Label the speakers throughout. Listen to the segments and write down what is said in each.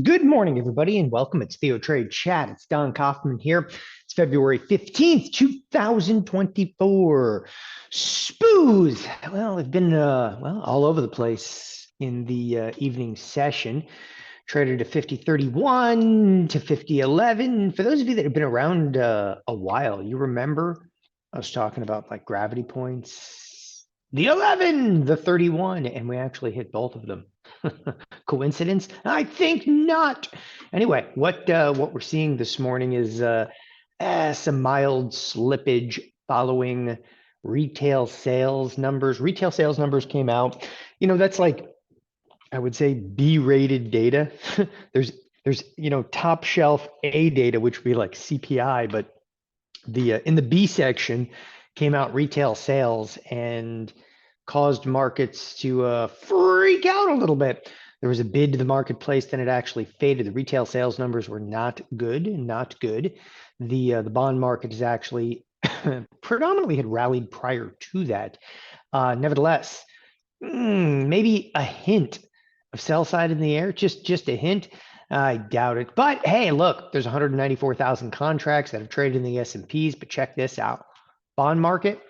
Speaker 1: Good morning, everybody, and welcome. It's TheoTrade Chat. It's Don Kaufman here. It's February 15th, 2024. Spoos. Well, they've been all over the place in the evening session. Traded to 50.31 to 50.11. For those of you that have been around a while, you remember I was talking about like gravity points, the 11, the 31, and we actually hit both of them. Coincidence? I think not. Anyway, what we're seeing this morning is some mild slippage following retail sales numbers. Retail sales numbers came out. That's like, I would say, B-rated data. there's top shelf A data, which would be like CPI, but the in the B section came out retail sales and caused markets to freak out a little bit. There was a bid to the marketplace, then it actually faded. The retail sales numbers were not good, not good. The bond market is actually predominantly had rallied prior to that. Nevertheless, maybe a hint of sell side in the air, just a hint. I doubt it. But hey, look, there's 194,000 contracts that have traded in the S&Ps, but check this out. Bond market,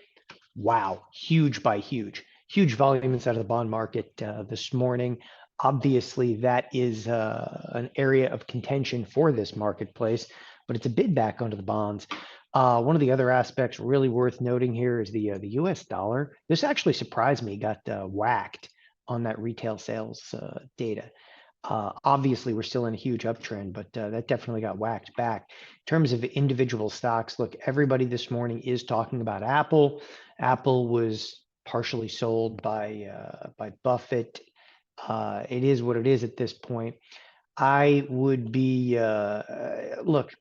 Speaker 1: wow, huge by huge. Huge volume inside of the bond market this morning. Obviously, that is an area of contention for this marketplace, but it's a bid back onto the bonds. One of the other aspects really worth noting here is the U.S. dollar. This actually surprised me, got whacked on that retail sales data. Obviously, we're still in a huge uptrend, but that definitely got whacked back. In terms of individual stocks, look, everybody this morning is talking about Apple. Apple was partially sold by Buffett. It is what it is at this point. I would be, look,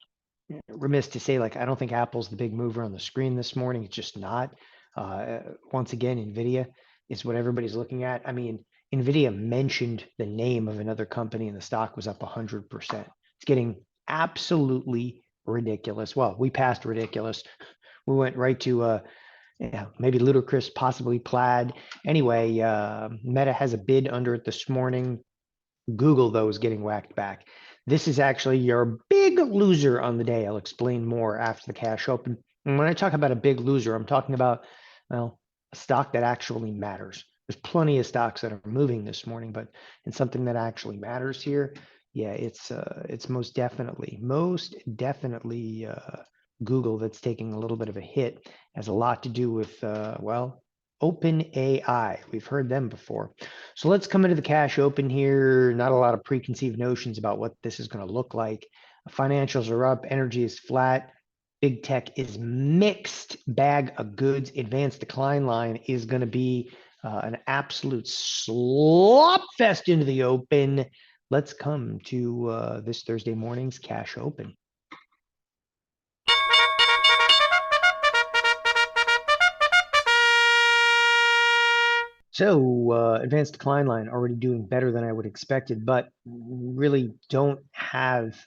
Speaker 1: remiss to say, like, I don't think Apple's the big mover on the screen this morning. It's just not. Once again, Nvidia is what everybody's looking at. I mean, Nvidia mentioned the name of another company and the stock was up 100%. It's getting absolutely ridiculous. Well, we passed ridiculous. We went right to maybe ludicrous, possibly plaid. Anyway, Meta has a bid under it this morning. Google, though, is getting whacked back. This is actually your big loser on the day. I'll explain more after the cash open. And when I talk about a big loser, I'm talking about, well, a stock that actually matters. There's plenty of stocks that are moving this morning, but in something that actually matters here, yeah, it's most definitely Google that's taking a little bit of a hit. It has a lot to do with OpenAI. We've heard them before. So let's come into the cash open here. Not a lot of preconceived notions about what this is going to look like. Financials are up, energy is flat. Big tech is mixed bag of goods. Advanced decline line is going to be an absolute slop fest into the open. Let's come to this Thursday morning's cash open. So advanced decline line already doing better than I would expected, but really don't have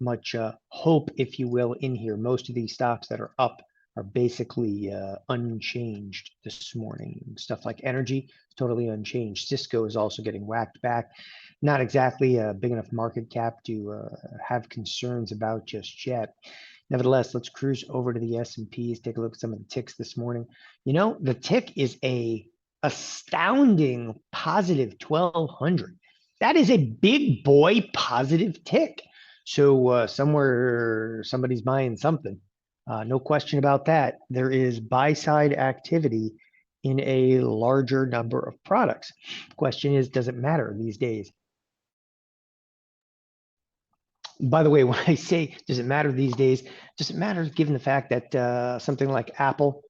Speaker 1: much hope, if you will, in here. Most of these stocks that are up are basically unchanged this morning. Stuff like energy, totally unchanged. Cisco is also getting whacked back. Not exactly a big enough market cap to have concerns about just yet. Nevertheless, let's cruise over to the S&Ps, take a look at some of the ticks this morning. The tick is a astounding positive 1200. That is a big boy positive tick. So somewhere somebody's buying something. No question about that. There is buy side activity in a larger number of products. Question is, does it matter these days? By the way, when I say does it matter these days, does it matter given the fact that something like Apple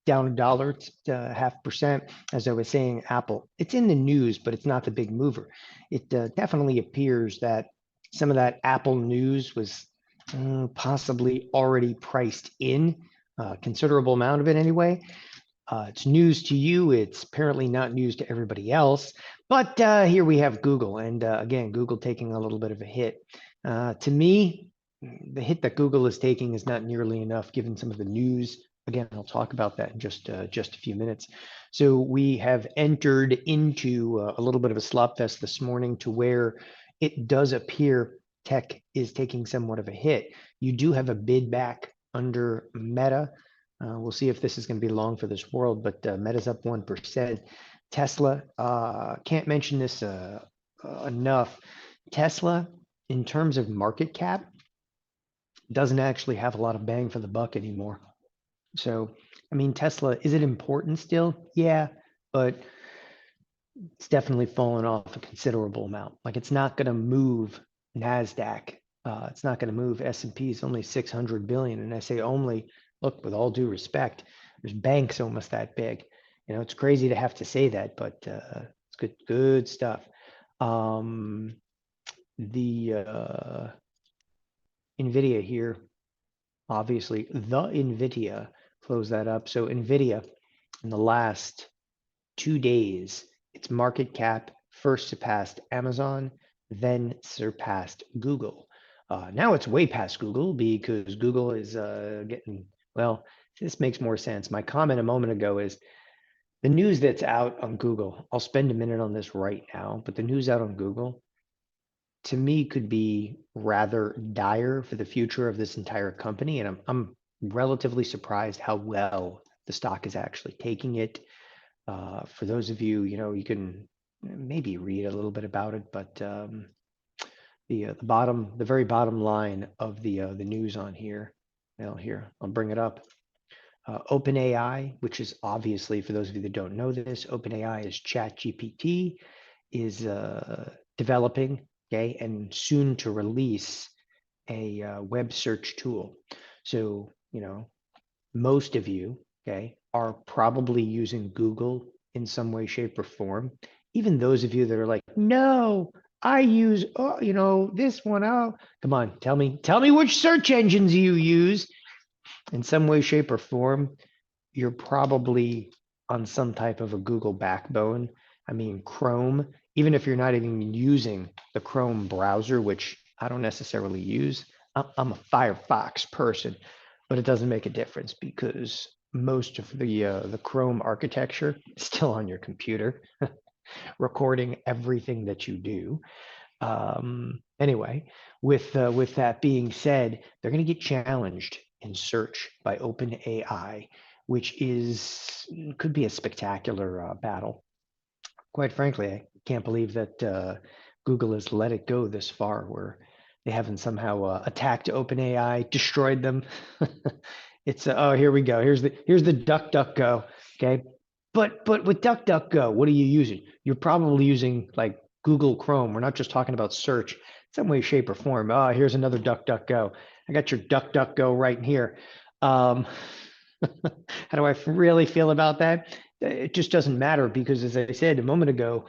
Speaker 1: down $1, it's 0.5%. As I was saying, Apple, it's in the news, but it's not the big mover. It definitely appears that some of that Apple news was possibly already priced in, a considerable amount of it anyway. It's news to you. It's apparently not news to everybody else. But here we have Google. And again, Google taking a little bit of a hit. To me, the hit that Google is taking is not nearly enough given some of the news. Again, I'll talk about that in just a few minutes. So we have entered into a little bit of a slop fest this morning to where it does appear tech is taking somewhat of a hit. You do have a bid back under Meta. We'll see if this is going to be long for this world, but Meta's up 1%. Tesla, can't mention this enough. Tesla, in terms of market cap, doesn't actually have a lot of bang for the buck anymore. So, I mean, Tesla, is it important still? Yeah, but it's definitely fallen off a considerable amount. Like it's not going to move NASDAQ. It's not going to move S&P. It's only 600 billion. And I say only, look, with all due respect, there's banks almost that big. You know, it's crazy to have to say that, but it's good stuff. The Nvidia here, obviously the Nvidia, close that up. So Nvidia in the last 2 days, its market cap first surpassed Amazon, then surpassed Google. Now it's way past Google because Google is getting, well, this makes more sense. My comment a moment ago is the news that's out on Google. I'll spend a minute on this right now, but the news out on Google, to me, could be rather dire for the future of this entire company. And I'm relatively surprised how well the stock is actually taking it. For those of you, you know, you can maybe read a little bit about it, but the very bottom line of the news on here, well, here I'll bring it up. OpenAI, which is obviously, for those of you that don't know this, OpenAI is ChatGPT, is developing, okay, and soon to release a web search tool. So, you know, most of you, okay, are probably using Google in some way, shape, or form. Even those of you that are like, no, I use, oh, you know, this one. Oh, come on, tell me which search engines you use in some way, shape, or form. You're probably on some type of a Google backbone. I mean, Chrome, even if you're not even using the Chrome browser, which I don't necessarily use, I'm a Firefox person, but it doesn't make a difference because most of the Chrome architecture is still on your computer, recording everything that you do. Anyway, with that being said, they're going to get challenged in search by OpenAI, which could be a spectacular battle. Quite frankly, I can't believe that Google has let it go this far, where they haven't somehow attacked OpenAI, destroyed them. It's oh, here we go. Here's the DuckDuckGo. Okay, but with DuckDuckGo, what are you using? You're probably using like Google Chrome. We're not just talking about search, some way, shape, or form. Oh, here's another DuckDuckGo. I got your DuckDuckGo right here. How do I really feel about that? It just doesn't matter because, as I said a moment ago,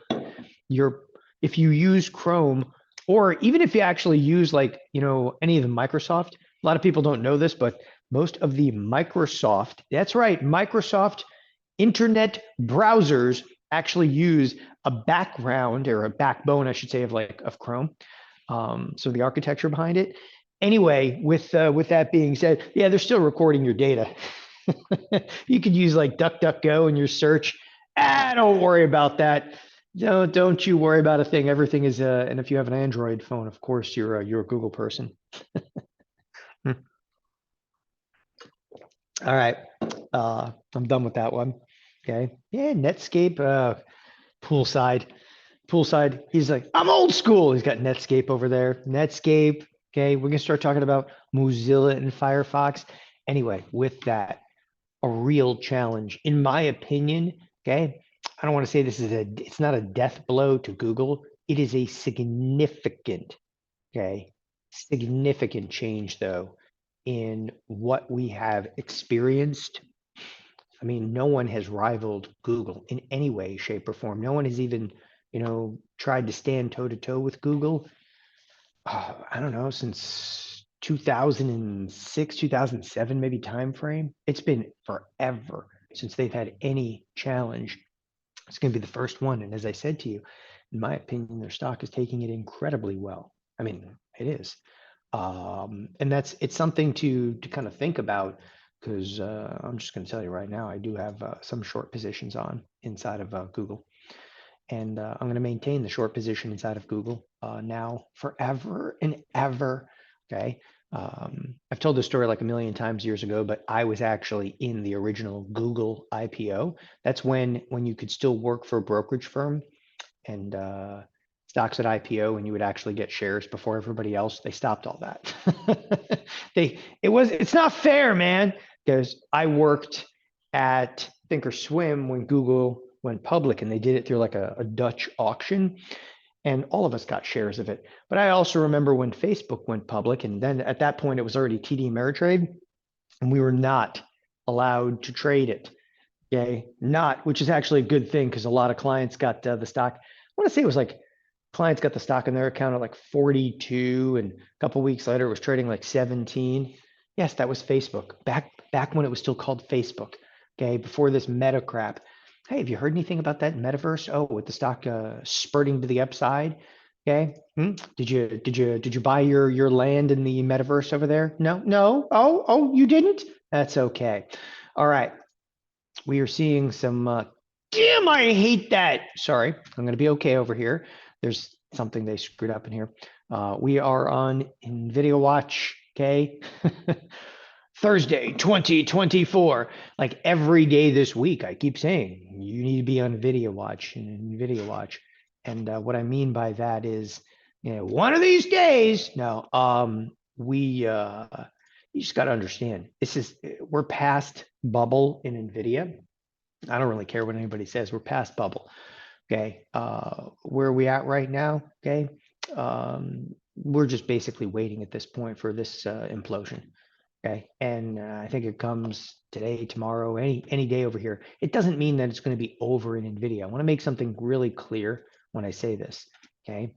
Speaker 1: if you use Chrome, or even if you actually use like, you know, any of the Microsoft, a lot of people don't know this, but most of the Microsoft, that's right, Microsoft internet browsers actually use a background, or a backbone, I should say, of Chrome. So the architecture behind it. Anyway, with that being said, yeah, they're still recording your data. You could use like DuckDuckGo in your search. Don't worry about that. Don't you worry about a thing. Everything is, and if you have an Android phone, of course, you're a Google person. All right, I'm done with that one. Okay, yeah, Netscape, poolside. He's like, I'm old school. He's got Netscape over there. Netscape. Okay, we're gonna start talking about Mozilla and Firefox. Anyway, with that, a real challenge, in my opinion. Okay, I don't want to say it's not a death blow to Google. It is a significant, okay, significant change though in what we have experienced. I mean, no one has rivaled Google in any way, shape, or form. No one has even, you know, tried to stand toe to toe with Google. I don't know, since 2006, 2007, maybe time frame. It's been forever since they've had any challenge. It's going to be the first one. And as I said to you, in my opinion, their stock is taking it incredibly well. I mean, it is. And it's something to kind of think about, because I'm just going to tell you right now, I do have some short positions on inside of Google. and I'm going to maintain the short position inside of Google now forever and ever. Okay. I've told this story like a million times years ago, but I was actually in the original Google IPO. That's when you could still work for a brokerage firm and stocks at IPO, and you would actually get shares before everybody else. They stopped all that. It's not fair, man, because I worked at Thinkorswim when Google went public, and they did it through like a Dutch auction, and all of us got shares of it. But I also remember when Facebook went public, and then at that point it was already TD Ameritrade, and we were not allowed to trade it. Okay, which is actually a good thing because a lot of clients got the stock. I want to say it was like clients got the stock in their account at like 42, and a couple weeks later it was trading like 17. Yes, that was Facebook back when it was still called Facebook. Okay, before this meta crap. Hey, have you heard anything about that metaverse? Oh, with the stock spurting to the upside. Okay, did you buy your land in the metaverse over there? No. Oh, you didn't. That's okay. All right. We are seeing some, damn, I hate that. Sorry, I'm going to be okay over here. There's something they screwed up in here. We are on NVIDIA Watch, okay? Thursday, 2024. Like every day this week, I keep saying, you need to be on NVIDIA Watch and NVIDIA Watch. And what I mean by that is, one of these days, no, you just got to understand, we're past bubble in NVIDIA. I don't really care what anybody says. We're past bubble. Okay. Where are we at right now? Okay. We're just basically waiting at this point for this implosion. Okay. And I think it comes today, tomorrow, any day over here. It doesn't mean that it's going to be over in NVIDIA. I want to make something really clear when I say this. Okay.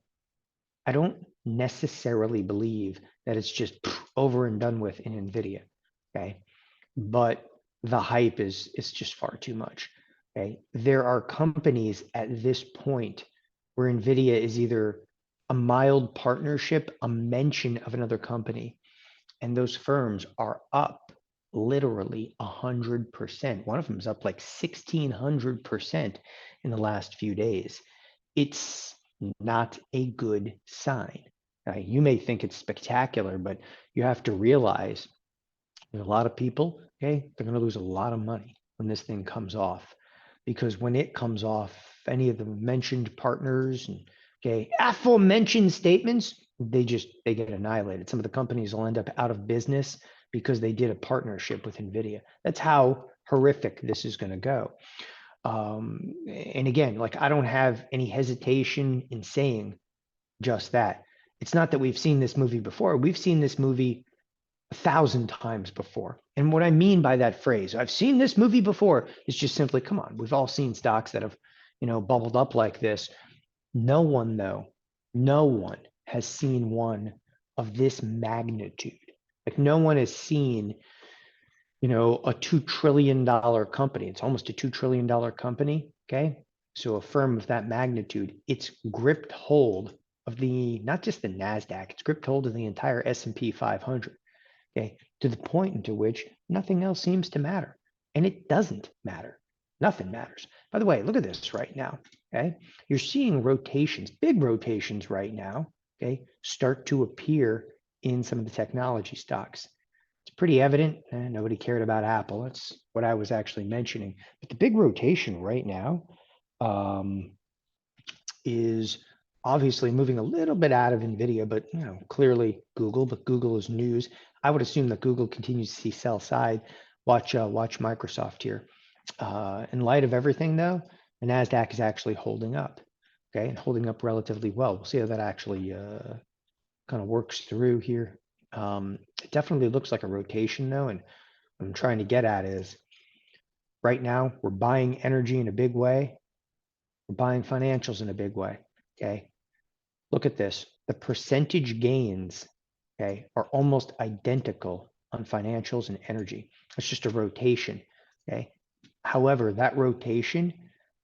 Speaker 1: I don't necessarily believe that it's just over and done with in NVIDIA. Okay. But the hype is just far too much. Okay. There are companies at this point where NVIDIA is either a mild partnership, a mention of another company, and those firms are up literally 100%. One of them is up like 1,600% in the last few days. It's not a good sign. You may think it's spectacular, but you have to realize there's a lot of people, okay, they're going to lose a lot of money when this thing comes off. Because when it comes off, any of the mentioned partners and aforementioned statements, they get annihilated. Some of the companies will end up out of business because they did a partnership with Nvidia. That's how horrific this is going to go. And again, like, I don't have any hesitation in saying just that. It's not that we've seen this movie before. We've seen this movie 1,000 times before. And what I mean by that phrase, I've seen this movie before, is just simply, come on, we've all seen stocks that have, bubbled up like this. No one has seen one of this magnitude. Like, no one has seen, a $2 trillion company. It's almost a $2 trillion company. Okay. So a firm of that magnitude, it's gripped hold of not just the NASDAQ, it's gripped hold of the entire S&P 500. Okay, to the point into which nothing else seems to matter. And it doesn't matter. Nothing matters. By the way, look at this right now. Okay, you're seeing rotations, big rotations right now, okay, start to appear in some of the technology stocks. It's pretty evident. Nobody cared about Apple. That's what I was actually mentioning. But the big rotation right now is obviously moving a little bit out of Nvidia, but clearly Google. But Google is news. I would assume that Google continues to see sell side. Watch Microsoft here. In light of everything, though, the Nasdaq is actually holding up. Okay, and holding up relatively well. We'll see how that actually kind of works through here. It definitely looks like a rotation, though, and what I'm trying to get at is right now we're buying energy in a big way. We're buying financials in a big way. Okay. Look at this. The percentage gains, okay, are almost identical on financials and energy. It's just a rotation. Okay. However, that rotation,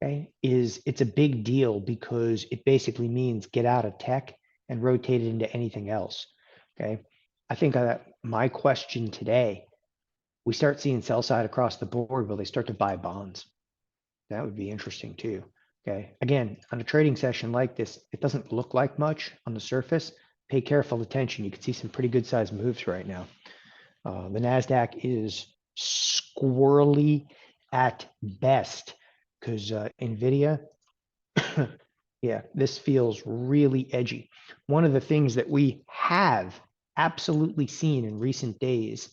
Speaker 1: okay, it's a big deal because it basically means get out of tech and rotate it into anything else. Okay. I think my question today, we start seeing sell side across the board. Will they start to buy bonds? That would be interesting too. Okay. Again, on a trading session like this, it doesn't look like much on the surface. Pay careful attention. You can see some pretty good sized moves right now. The NASDAQ is squirrely at best because Nvidia, yeah, this feels really edgy. One of the things that we have absolutely seen in recent days,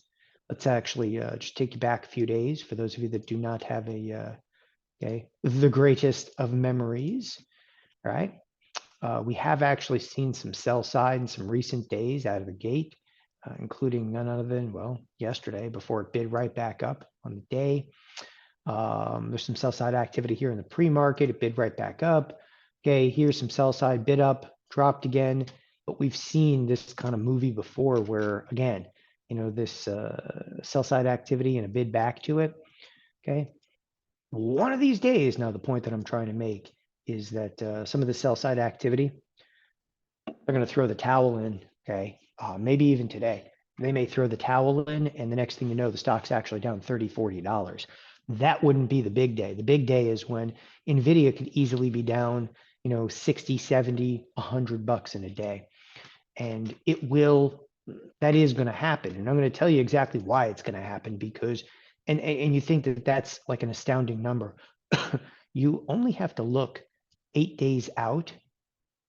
Speaker 1: let's actually just take you back a few days for those of you that do not have okay, the greatest of memories, right? We have actually seen some sell side in some recent days out of the gate, including none other than, well, yesterday before it bid right back up on the day. There's some sell side activity here in the pre-market. It bid right back up. Okay, here's some sell side bid up, dropped again. But we've seen this kind of movie before where, again, this sell side activity and a bid back to it. Okay. One of these days, now the point that I'm trying to make is that some of the sell side activity, they're going to throw the towel in. Okay. Maybe even today. They may throw the towel in, and the next thing you know, the stock's actually down $30, $40. That wouldn't be the big day. The big day is when Nvidia could easily be down, 60, 70, $100 in a day. And that is going to happen. And I'm going to tell you exactly why it's going to happen because, and you think that that's like an astounding number. You only have to look 8 days out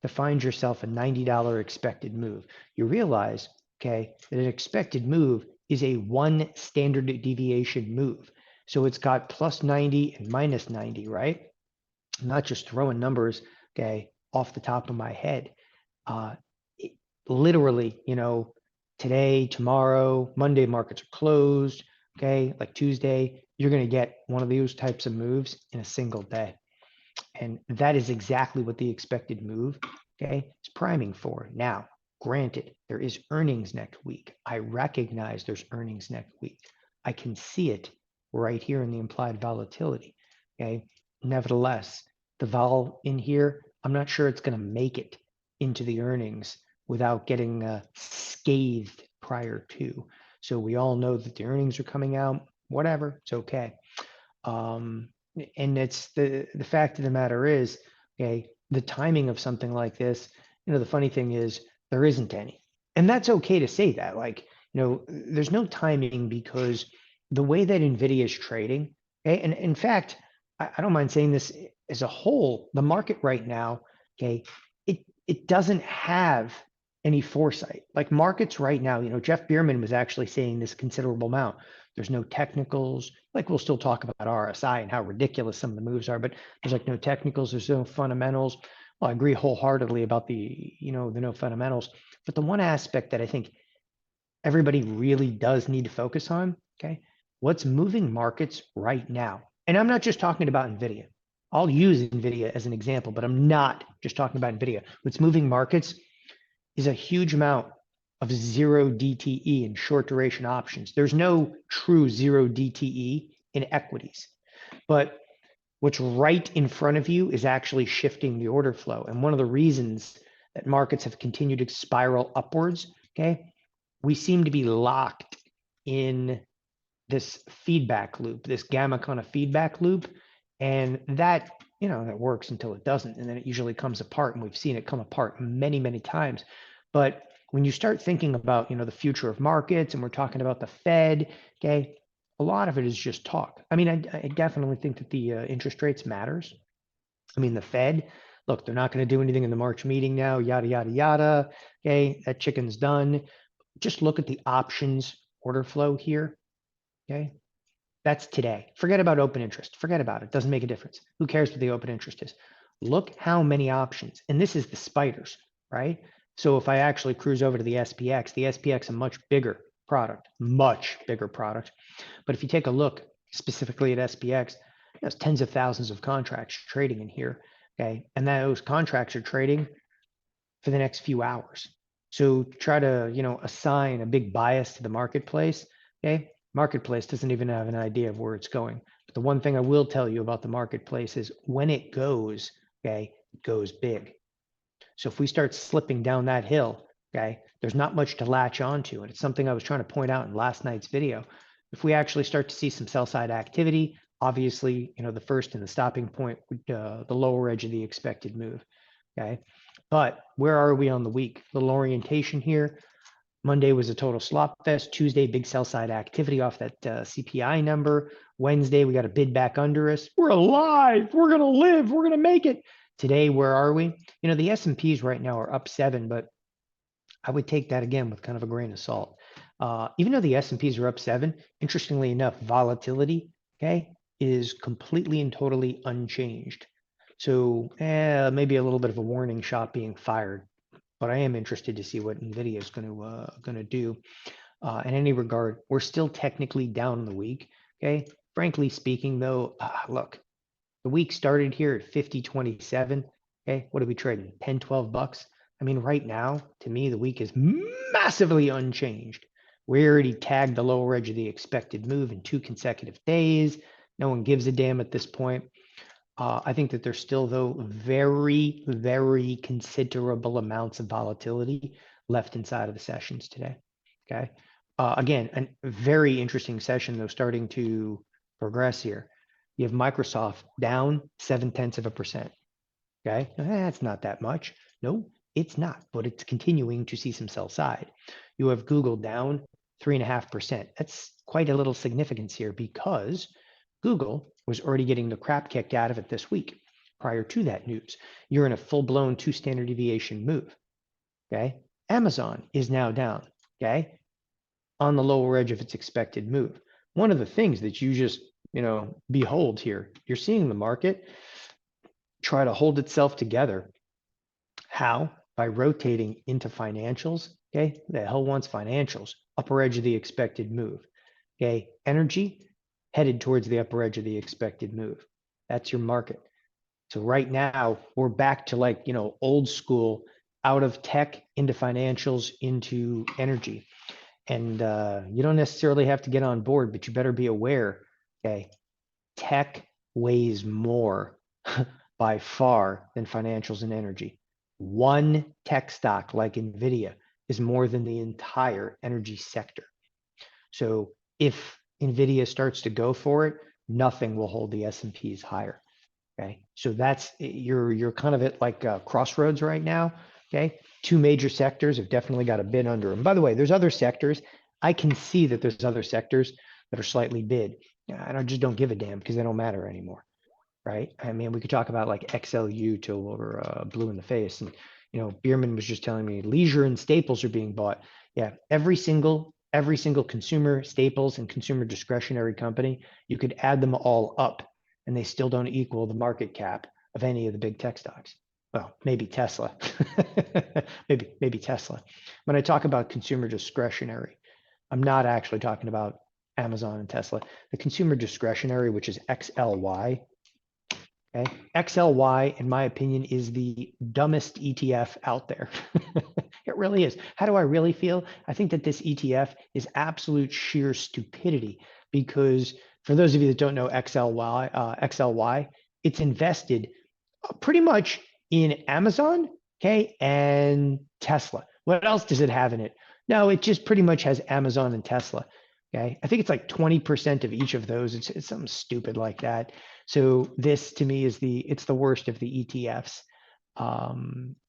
Speaker 1: to find yourself a $90 expected move. You realize, okay, that an expected move is a one standard deviation move. So it's got plus 90 and minus 90, right? I'm not just throwing numbers, okay, off the top of my head. Literally, today, tomorrow, Monday markets are closed, okay, like Tuesday, you're going to get one of those types of moves in a single day. And that is exactly what the expected move, okay, is priming for. Now, granted, there is earnings next week. I recognize there's earnings next week. I can see it right here in the implied volatility, okay? Nevertheless, the vol in here, I'm not sure it's going to make it into the earnings without getting scathed prior to. So we all know that the earnings are coming out, whatever, it's okay. And it's the fact of the matter is, okay, the timing of something like this, the funny thing is there isn't any. And that's okay to say that. Like, there's no timing because the way that Nvidia is trading, okay, and in fact, I don't mind saying this as a whole, the market right now, okay, it doesn't have any foresight. Like markets right now, Jeff Bierman was actually saying this considerable amount. There's no technicals. Like we'll still talk about RSI and how ridiculous some of the moves are, but there's like no technicals. There's no fundamentals. Well, I agree wholeheartedly about the no fundamentals. But the one aspect that I think everybody really does need to focus on, okay, what's moving markets right now? And I'm not just talking about Nvidia. I'll use Nvidia as an example, but I'm not just talking about Nvidia. What's moving markets is a huge amount of zero DTE in short duration options. There's no true zero DTE in equities, but what's right in front of you is actually shifting the order flow. And one of the reasons that markets have continued to spiral upwards, okay, we seem to be locked in this feedback loop, this gamma kind of feedback loop. And that, that works until it doesn't. And then it usually comes apart. And we've seen it come apart many, many times. But when you start thinking about, the future of markets and we're talking about the Fed, okay, a lot of it is just talk. I mean, I definitely think that the interest rates matters. I mean, the Fed, look, they're not going to do anything in the March meeting now, yada, yada, yada. Okay, that chicken's done. Just look at the options order flow here. Okay, that's today. Forget about open interest. Forget about it. Doesn't make a difference. Who cares what the open interest is? Look how many options. And this is the spiders, right? So if I actually cruise over to the SPX is a much bigger product. But if you take a look specifically at SPX, there's tens of thousands of contracts trading in here, okay? And those contracts are trading for the next few hours. So try to, assign a big bias to the marketplace, okay? Marketplace doesn't even have an idea of where it's going. But the one thing I will tell you about the marketplace is when it goes, okay, it goes big. So if we start slipping down that hill, okay, there's not much to latch onto. And it's something I was trying to point out in last night's video. If we actually start to see some sell side activity, Obviously, the first and the stopping point would the lower edge of the expected move. Okay. But where are we on the week? Little orientation here. Monday was a total slop fest. Tuesday, big sell side activity off that CPI number. Wednesday, we got a bid back under us. We're alive. We're going to live. We're going to make it. Today, where are we? The S&Ps right now are up 7, but I would take that again with kind of a grain of salt. Even though the S&Ps are up 7, interestingly enough, volatility, okay, is completely and totally unchanged. So maybe a little bit of a warning shot being fired, but I am interested to see what Nvidia is going to do. In any regard, we're still technically down in the week. Okay, frankly speaking, though, look, the week started here at 50.27. Okay, what are we trading? 10, 12 bucks. I mean, right now, to me, the week is massively unchanged. We already tagged the lower edge of the expected move in 2 consecutive days. No one gives a damn at this point. I think that there's still, though, very, very considerable amounts of volatility left inside of the sessions today. Okay. Again, a very interesting session, though, starting to progress here. You have Microsoft down 0.7%. Okay. That's not that much. No, it's not, but it's continuing to see some sell side. You have Google down 3.5%. That's quite a little significance here because Google was already getting the crap kicked out of it this week. Prior to that news, you're in a full-blown 2 standard deviation move. Okay. Amazon is now down. Okay. On the lower edge of its expected move. One of the things that you just, behold here, you're seeing the market try to hold itself together. How? By rotating into financials. Okay. The hell wants financials? Upper edge of the expected move. Okay. Energy headed towards the upper edge of the expected move. That's your market. So right now we're back to old school, out of tech into financials into energy. And you don't necessarily have to get on board, but you better be aware, okay, tech weighs more by far than financials and energy. One tech stock like Nvidia is more than the entire energy sector. So if Nvidia starts to go for it, nothing will hold the S&Ps higher. Okay, so that's you're kind of at crossroads right now. Okay, 2 major sectors have definitely got a bid under them. By the way, there's other sectors. I can see that there's other sectors that are slightly bid. I just don't give a damn because they don't matter anymore, right? I mean, we could talk about XLU till we're blue in the face. And Bierman was just telling me leisure and staples are being bought. Yeah, every single consumer staples and consumer discretionary company, you could add them all up and they still don't equal the market cap of any of the big tech stocks. Well, maybe Tesla. maybe Tesla. When I talk about consumer discretionary, I'm not actually talking about Amazon and Tesla. The consumer discretionary, which is XLY. Okay, XLY, in my opinion, is the dumbest ETF out there. It really is. How do I really feel? I think that this ETF is absolute sheer stupidity because for those of you that don't know XLY, it's invested pretty much in Amazon, okay, and Tesla. What else does it have in it? No, it just pretty much has Amazon and Tesla. Okay, I think it's 20% of each of those. It's something stupid like that. So this to me is it's the worst of the ETFs.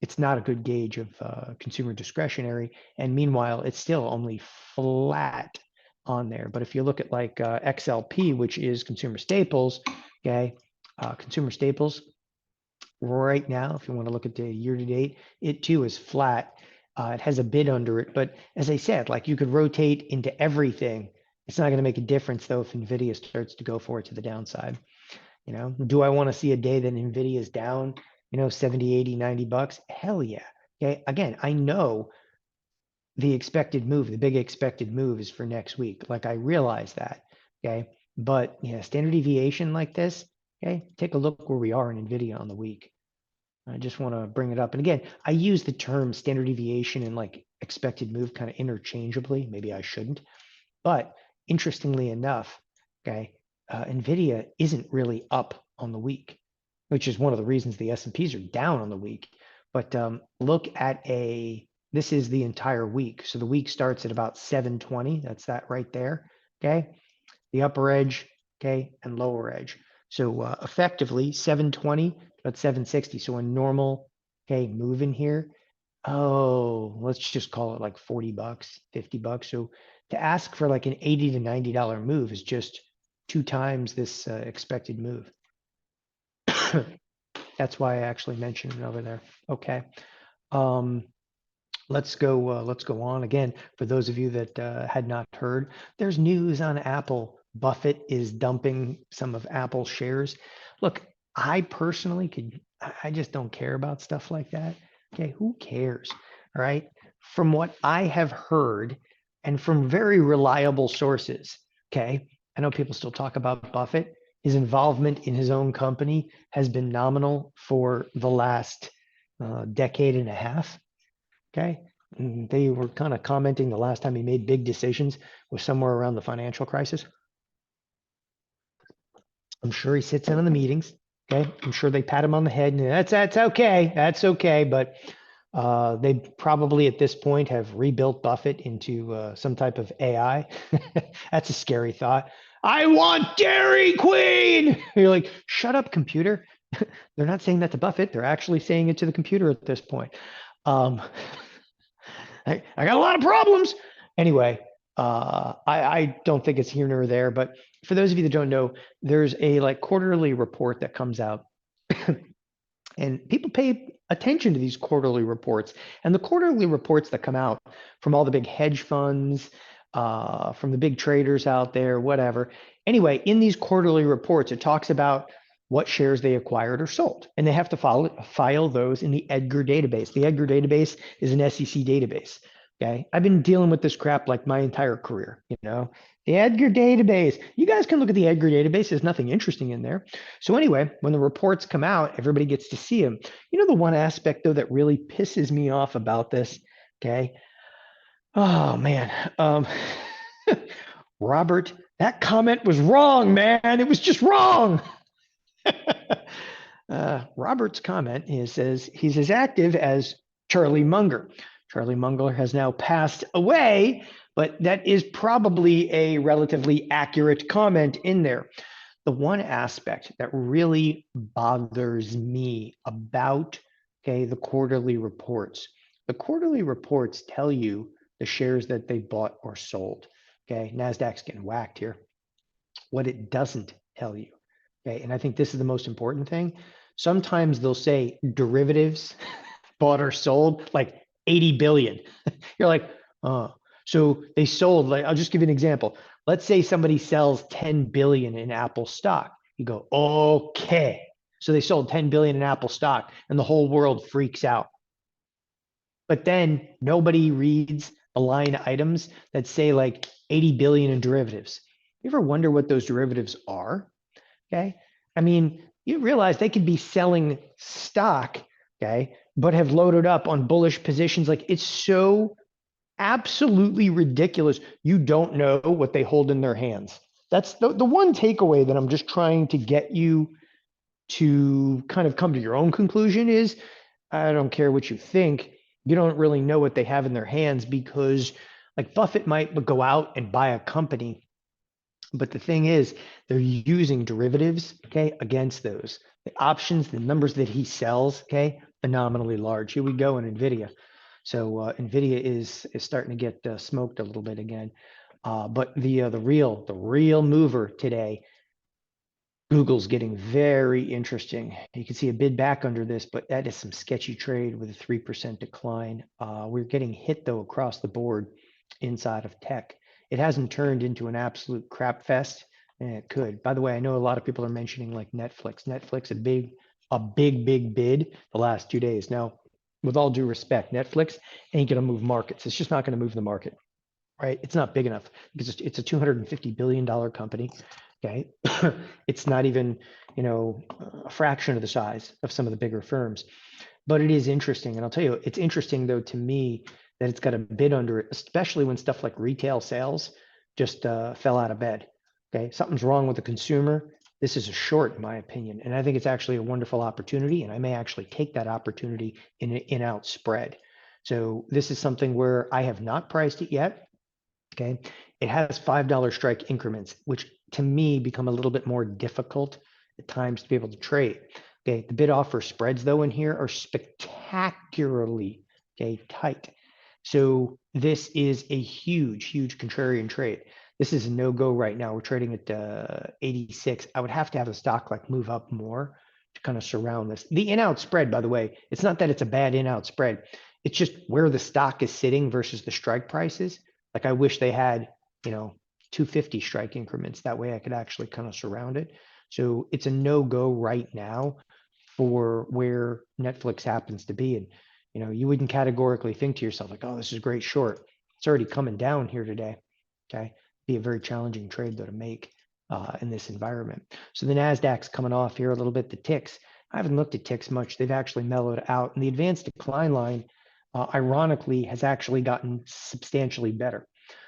Speaker 1: It's not a good gauge of consumer discretionary, and meanwhile, it's still only flat on there. But if you look at XLP, which is consumer staples, okay, consumer staples right now, if you want to look at the year to date, it too is flat. It has a bid under it, but as I said, you could rotate into everything. It's not going to make a difference though if Nvidia starts to go for it to the downside. Do I want to see a day that Nvidia is down, 70, 80, 90 bucks? Hell yeah. Okay. Again, I know the expected move, the big expected move is for next week. I realize that. Okay. But standard deviation like this, okay, take a look where we are in Nvidia on the week. I just want to bring it up. And again, I use the term standard deviation and expected move kind of interchangeably. Maybe I shouldn't. But interestingly enough, okay, Nvidia isn't really up on the week, which is one of the reasons the S&Ps are down on the week. But look at this is the entire week. So the week starts at about 720. That's that right there. Okay. The upper edge okay, and lower edge. So effectively 720, about 760. So a normal, okay, move in here. Oh, let's just call it like 40 bucks, 50 bucks. So to ask for like an 80 to $90 move is just 2 times this expected move. That's why I actually mentioned it over there. Okay. Um, let's go on again. For those of you that had not heard, there's news on Apple. Buffett is dumping some of Apple's shares. Look, I personally I just don't care about stuff like that. Okay, who cares? All right. From what I have heard and from very reliable sources, okay, I know people still talk about Buffett. His involvement in his own company has been nominal for the last decade and a half. Okay. They were kind of commenting the last time he made big decisions was somewhere around the financial crisis. I'm sure he sits in on the meetings. Okay. I'm sure they pat him on the head and that's okay. That's okay. But they probably at this point have rebuilt Buffett into some type of AI. That's a scary thought. I want Dairy Queen. You're like, shut up, computer. They're not saying that to Buffett. They're actually saying it to the computer at this point. Um, I got a lot of problems. Anyway, I don't think it's here nor there, but for those of you that don't know, there's a like quarterly report that comes out and people pay attention to these quarterly reports. And the quarterly reports that come out from all the big hedge funds, from the big traders out there, whatever. Anyway, in these quarterly reports, it talks about what shares they acquired or sold. And they have to file those in the Edgar database. The Edgar database is an SEC database. Okay. I've been dealing with this crap like my entire career, the Edgar database. You guys can look at the Edgar database. There's nothing interesting in there. So anyway, when the reports come out, everybody gets to see them. The one aspect though that really pisses me off about this, okay? Oh man, Robert, that comment was wrong, man. It was just wrong. Robert's comment says he's as active as Charlie Munger. Charlie Munger has now passed away, but that is probably a relatively accurate comment in there. The one aspect that really bothers me about, okay, the quarterly reports tell you the shares that they bought or sold. Okay, NASDAQ's getting whacked here. What it doesn't tell you, okay, and I think this is the most important thing. Sometimes they'll say derivatives bought or sold like 80 billion. You're like, oh, so they sold, like, I'll just give you an example. Let's say somebody sells 10 billion in Apple stock. You go, okay. So they sold 10 billion in Apple stock and the whole world freaks out. But then nobody reads the line items that say like 80 billion in derivatives. You ever wonder what those derivatives are? Okay. I mean, you realize they could be selling stock, okay, but have loaded up on bullish positions. Like, it's so absolutely ridiculous. You don't know what they hold in their hands. That's the one takeaway that I'm just trying to get you to kind of come to your own conclusion is, I don't care what you think. You don't really know what they have in their hands, because like Buffett might go out and buy a company, but the thing is, they're using derivatives, okay, against those. The options, the numbers that he sells, okay, phenomenally large. Here we go in Nvidia. So Nvidia is starting to get smoked a little bit again. But the real mover today, Google's getting very interesting. You can see a bid back under this, but that is some sketchy trade with a 3% decline. We're getting hit though across the board inside of tech. It hasn't turned into an absolute crap fest, and it could. By the way, I know a lot of people are mentioning like Netflix. Netflix, a big bid the last 2 days. Now, with all due respect, Netflix ain't gonna move markets. It's just not gonna move the market, right? It's not big enough because it's a $250 billion company. Okay, it's not even, a fraction of the size of some of the bigger firms, but it is interesting. And I'll tell you, it's interesting though to me that it's got a bid under it, especially when stuff like retail sales just fell out of bed. Okay, something's wrong with the consumer. This is a short, in my opinion, and I think it's actually a wonderful opportunity, and I may actually take that opportunity in an in-out spread. So this is something where I have not priced it yet. Okay. It has $5 strike increments, which to me become a little bit more difficult at times to be able to trade. Okay. The bid offer spreads though in here are spectacularly tight. So this is a huge contrarian trade. This is a no-go right now. We're trading at 86. I would have to have the stock like move up more to kind of surround this. The in-out spread, by the way, it's not that it's a bad in-out spread. It's just where the stock is sitting versus the strike prices. Like I wish they had, 250 strike increments. That way I could actually kind of surround it. So it's a no-go right now for where Netflix happens to be. And, you wouldn't categorically think to yourself like, oh, this is a great short. It's already coming down here today. Okay. Be a very challenging trade though to make in this environment. So the NASDAQ's coming off here a little bit. The ticks, I haven't looked at ticks much. They've actually mellowed out. And the advanced decline line, ironically, has actually gotten substantially better.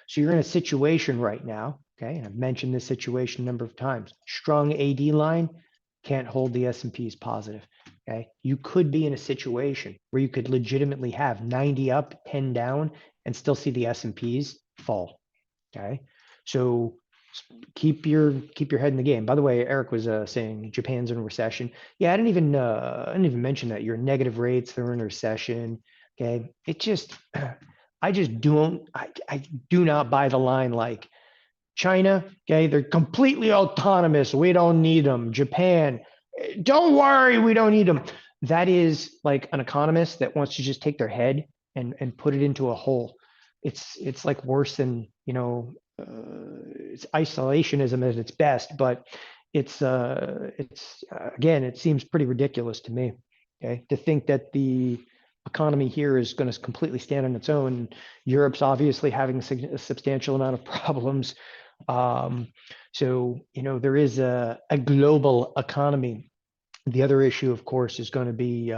Speaker 1: So you're in a situation right now, okay, and I've mentioned this situation a number of times. Strong AD line can't hold the S&Ps positive, okay? You could be in a situation where you could legitimately have 90 up, 10 down, and still see the S&Ps fall, okay? So keep your head in the game. By the way, Eric was saying Japan's in a recession. Yeah, I didn't even mention that. Your negative rates, they're in a recession. Okay, it just I do not buy the line like China. Okay, they're completely autonomous. We don't need them. Japan, don't worry, we don't need them. That is like an economist that wants to just take their head and put it into a hole. It's like worse than it's isolationism at its best, but it's again, it seems pretty ridiculous to me. Okay, to think that the economy here is going to completely stand on its own. Europe's obviously having a substantial amount of problems. So there is a global economy. The other issue, of course, is going to be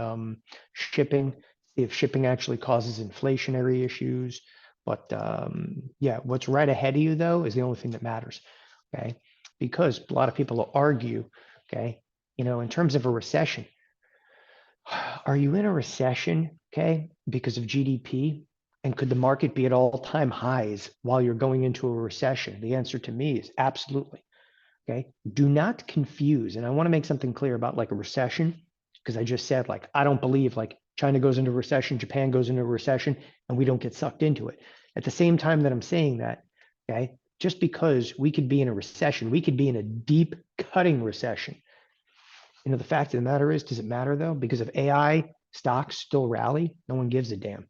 Speaker 1: shipping. See if shipping actually causes inflationary issues. But yeah, what's right ahead of you, though, is the only thing that matters. Okay. Because a lot of people will argue, okay, in terms of a recession, are you in a recession, okay, because of GDP? And could the market be at all-time highs while you're going into a recession? The answer to me is absolutely. Okay. Do not confuse. And I want to make something clear about like a recession, because I just said, like, I don't believe like China goes into recession, Japan goes into a recession, and we don't get sucked into it. At the same time that I'm saying that, okay, just because we could be in a recession, we could be in a deep cutting recession. The fact of the matter is, does it matter though? Because if AI stocks still rally, no one gives a damn.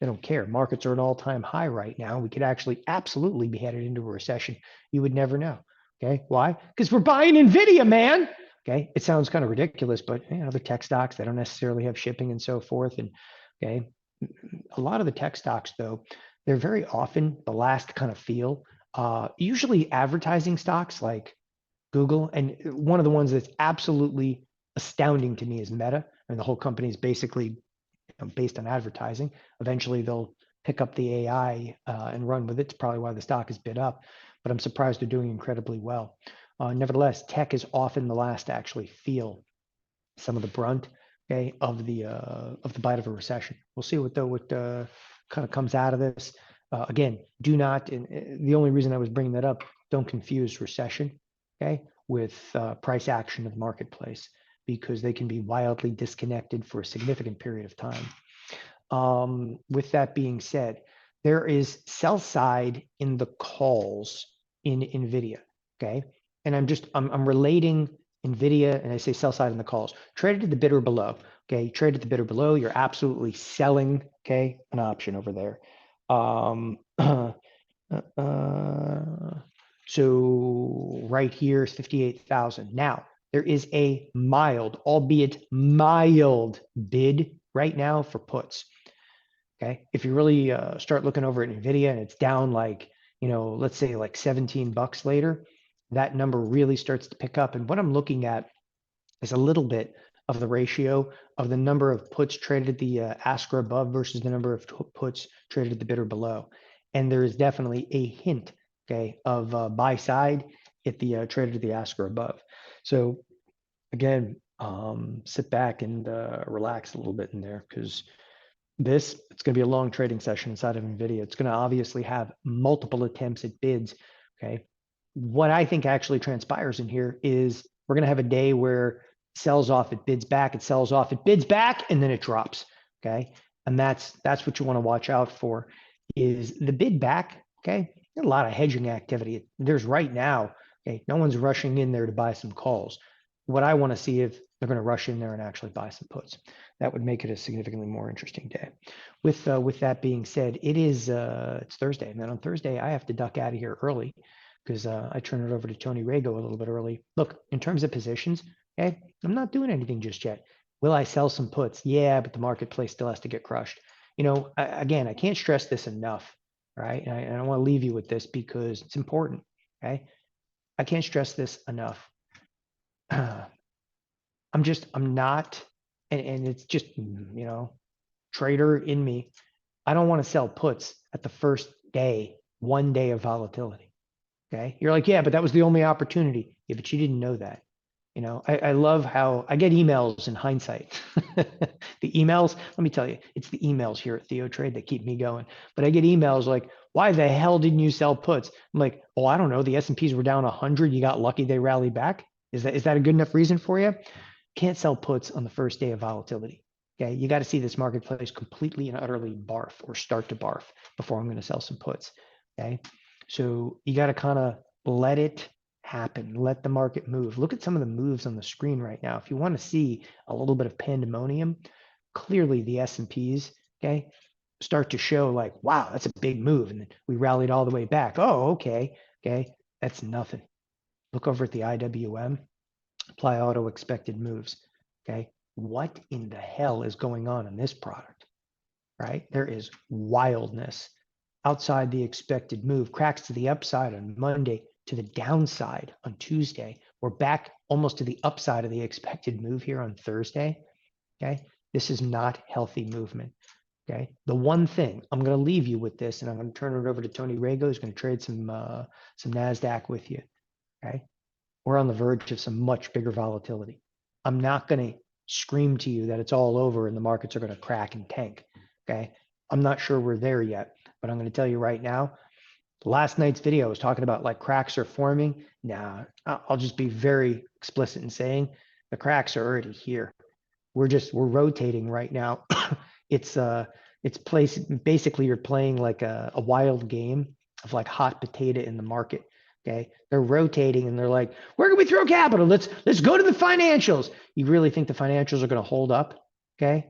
Speaker 1: They don't care. Markets are at an all-time high right now. We could actually absolutely be headed into a recession. You would never know. Okay. Why? Because we're buying Nvidia, man. Okay. It sounds kind of ridiculous, but the tech stocks, they don't necessarily have shipping and so forth. And okay, a lot of the tech stocks though, they're very often the last to kind of feel. Usually advertising stocks like Google, and one of the ones that's absolutely astounding to me is Meta. And the whole company is basically based on advertising. Eventually, they'll pick up the AI and run with it. It's probably why the stock is bid up, but I'm surprised they're doing incredibly well. Nevertheless, tech is often the last to actually feel some of the brunt, okay, of the bite of a recession. We'll see what kind of comes out of this. Again, do not. And the only reason I was bringing that up, don't confuse recession, okay, with price action of the marketplace, because they can be wildly disconnected for a significant period of time. With that being said, there is sell side in the calls in Nvidia, okay, and I'm relating Nvidia, and I say sell side in the calls. Traded at the bid or below, okay. Trade at the bid or below, you're absolutely selling, okay, an option over there. So right here is 58,000. Now there is a mild, albeit mild bid right now for puts. Okay. If you really start looking over at Nvidia and it's down like, let's say like $17 later, that number really starts to pick up. And what I'm looking at is a little bit of the ratio of the number of puts traded at the ask or above versus the number of puts traded at the bid or below. And there is definitely a hint, okay, of buy side at the traded at the ask or above. So again, sit back and relax a little bit in there, because It's going to be a long trading session inside of Nvidia. It's going to obviously have multiple attempts at bids. Okay. What I think actually transpires in here is we're going to have a day where it sells off, it bids back, it sells off, it bids back, and then it drops. Okay. And that's what you want to watch out for is the bid back. Okay. A lot of hedging activity. There's right now, okay, no one's rushing in there to buy some calls. What I want to see if they're going to rush in there and actually buy some puts. That would make it a significantly more interesting day. With that being said, it's Thursday, and then on Thursday I have to duck out of here early because I turn it over to Tony Rago a little bit early. Look, in terms of positions, okay, I'm not doing anything just yet. Will I sell some puts? Yeah, but the marketplace still has to get crushed. Again, I can't stress this enough, right? And I want to leave you with this because it's important, okay? I can't stress this enough. I'm not, and it's just, trader in me. I don't want to sell puts at the first day, 1 day of volatility. Okay. You're like, yeah, but that was the only opportunity. Yeah, but you didn't know that. I love how I get emails in hindsight. The emails, let me tell you, it's the emails here at TheoTrade that keep me going. But I get emails like, why the hell didn't you sell puts? I'm like, oh, I don't know. The S&Ps were down 100. You got lucky they rallied back. Is that a good enough reason for you? Can't sell puts on the first day of volatility. Okay, you got to see this marketplace completely and utterly barf or start to barf before I'm going to sell some puts. Okay, so you got to kind of let it happen, let the market move. Look at some of the moves on the screen right now. If you want to see a little bit of pandemonium, clearly the S&Ps, okay, start to show like, wow, that's a big move, and then we rallied all the way back. Oh, okay, that's nothing. Look over at the IWM. Apply auto expected moves. Okay. What in the hell is going on in this product? Right? There is wildness outside the expected move. Cracks to the upside on Monday, to the downside on Tuesday. We're back almost to the upside of the expected move here on Thursday. Okay. This is not healthy movement. Okay. The one thing I'm going to leave you with this, and I'm going to turn it over to Tony Rago, who's going to trade some NASDAQ with you. Okay. We're on the verge of some much bigger volatility. I'm not going to scream to you that it's all over and the markets are going to crack and tank. Okay. I'm not sure we're there yet, but I'm going to tell you right now, last night's video was talking about like cracks are forming. Now, I'll just be very explicit in saying the cracks are already here. We're rotating right now. It's basically you're playing like a wild game of like hot potato in the market. Okay. They're rotating and they're like, where can we throw capital? Let's go to the financials. You really think the financials are going to hold up? Okay.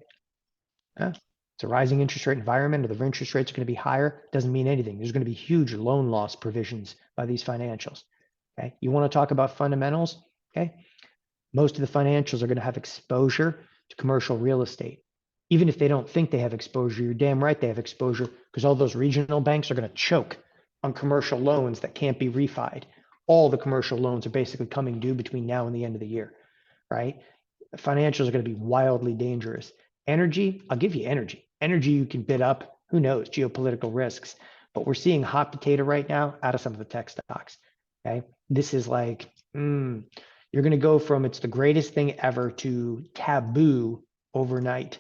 Speaker 1: It's a rising interest rate environment, or the interest rates are going to be higher. Doesn't mean anything. There's going to be huge loan loss provisions by these financials. Okay. You want to talk about fundamentals? Okay. Most of the financials are going to have exposure to commercial real estate. Even if they don't think they have exposure, you're damn right they have exposure, because all those regional banks are going to choke on commercial loans that can't be refied. All the commercial loans are basically coming due between now and the end of the year, right? Financials are going to be wildly dangerous. Energy, I'll give you energy. Energy you can bid up, who knows, geopolitical risks. But we're seeing hot potato right now out of some of the tech stocks, okay? This is like, you're going to go from it's the greatest thing ever to taboo overnight.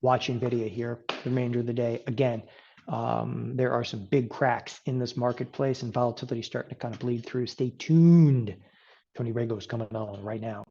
Speaker 1: Watch Nvidia here, the remainder of the day. Again, there are some big cracks in this marketplace and volatility starting to kind of bleed through. Stay tuned. Tony Rago is coming on right now.